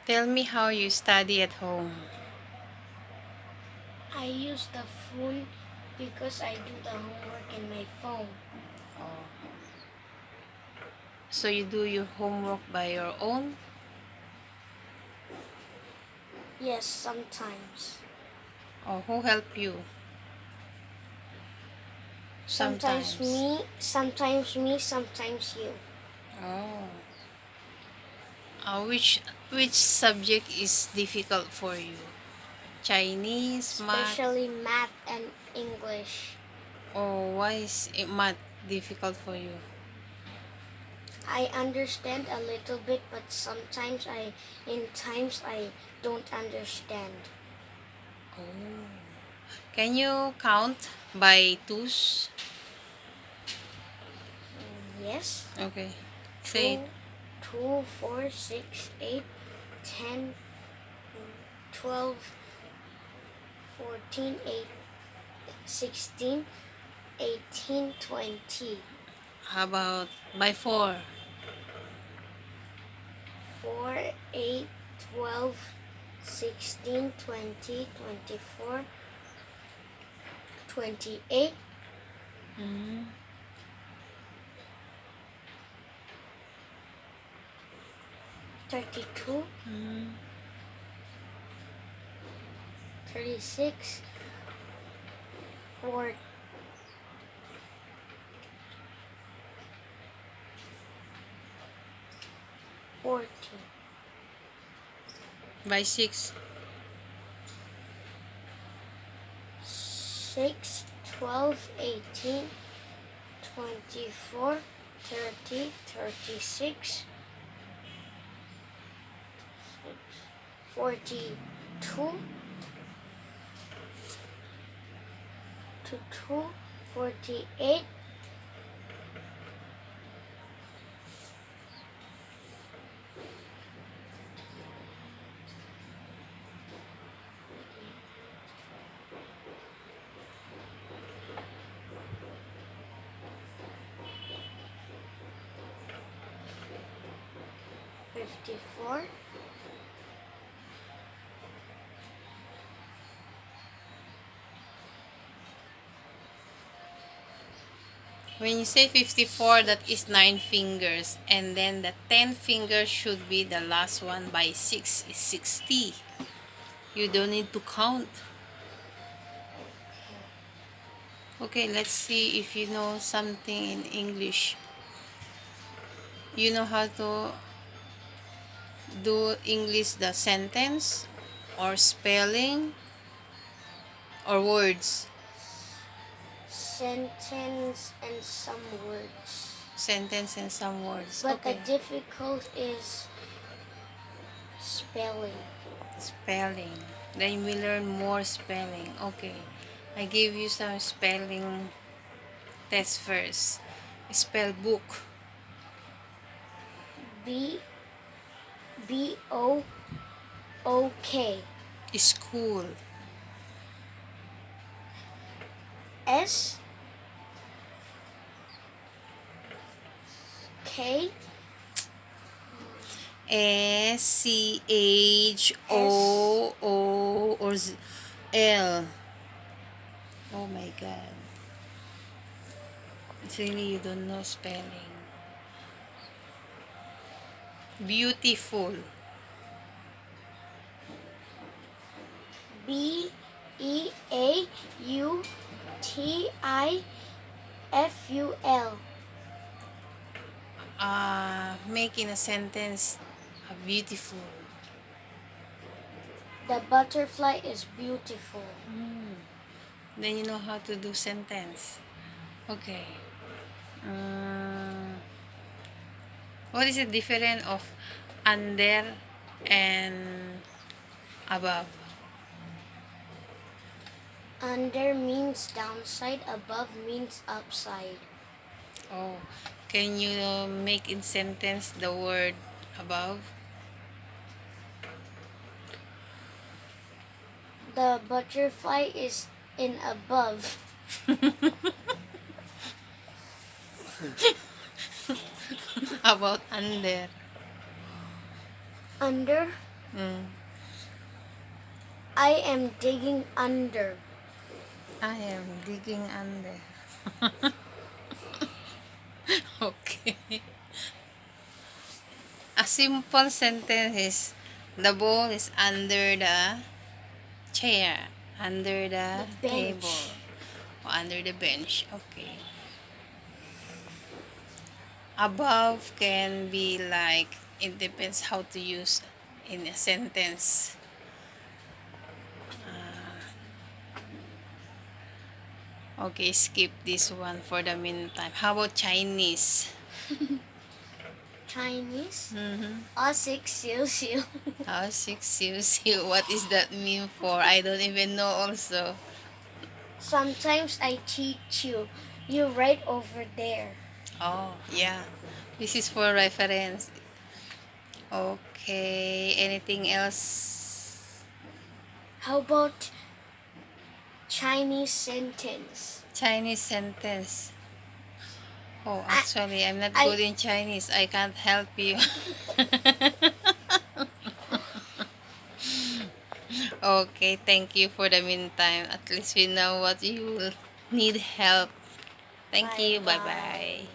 Tell me how you study at home. I use the phone because I do the homework in my phone. Oh. So you do your homework by your own? Yes, sometimes. Or who help you? Sometimes Sometimes. sometimes you. Oh. Which subject is difficult for you? Chinese, math, Especially math and English. or why is math difficult for you? I understand a little bit, but sometimes in times I don't understand. Oh. Can you count by twos? Yes. Okay. Say it. Two, 2, 4, 6, 8, 10, 12, 14, 8, 16, 18, 20. How about by four? 4, 8, 12, 16, 20, 24, 28, Mm. 32, Mm. 36, 4, 14, By six. 6, 12, 18, 24, 30, 36, 42, to 2, 48, 54, When you say 54, that is 9 fingers. And then the 10 finger should be the last one. By 6 is 60. You don't need to count. Okay, let's see if you know something in English. You know how to do English the sentence or spelling or words. sentence, and some words. Sentence and some words. But the Okay. difficult is spelling. Spelling. Then we learn more spelling. Okay. I give you some spelling test first. Spell book. B B O O K. School. S K S Schoo or L. Oh my god. It's really you don't know spelling. Beautiful. B E A U T I F U L. Making a sentence beautiful. The butterfly is beautiful. Mm. Then you know how to do sentence. Okay. Mm, what is the difference of under and above? Under means downside, above means upside. Oh, can you make in sentence the word above? The butterfly is in above. About under. Under Mm. I am digging under. I am digging under. Okay. A simple sentence is the ball is under the chair, under The the table, bench. or under the bench. Okay. Above can be like, it depends how to use in a sentence. Okay, skip this one for the meantime. How about Chinese? Chinese. Mm-hmm. Six siu siu. Oh, six, what is that mean for? I don't even know also. Sometimes I teach you. You right over there. Oh, yeah. This is for reference. Okay, anything else? How about Chinese sentence? Chinese sentence. Oh, I actually, I'm not I good in Chinese. I can't help you. Okay, thank you for the meantime. At least we know what you need help. Thank bye you. bye. Bye-bye.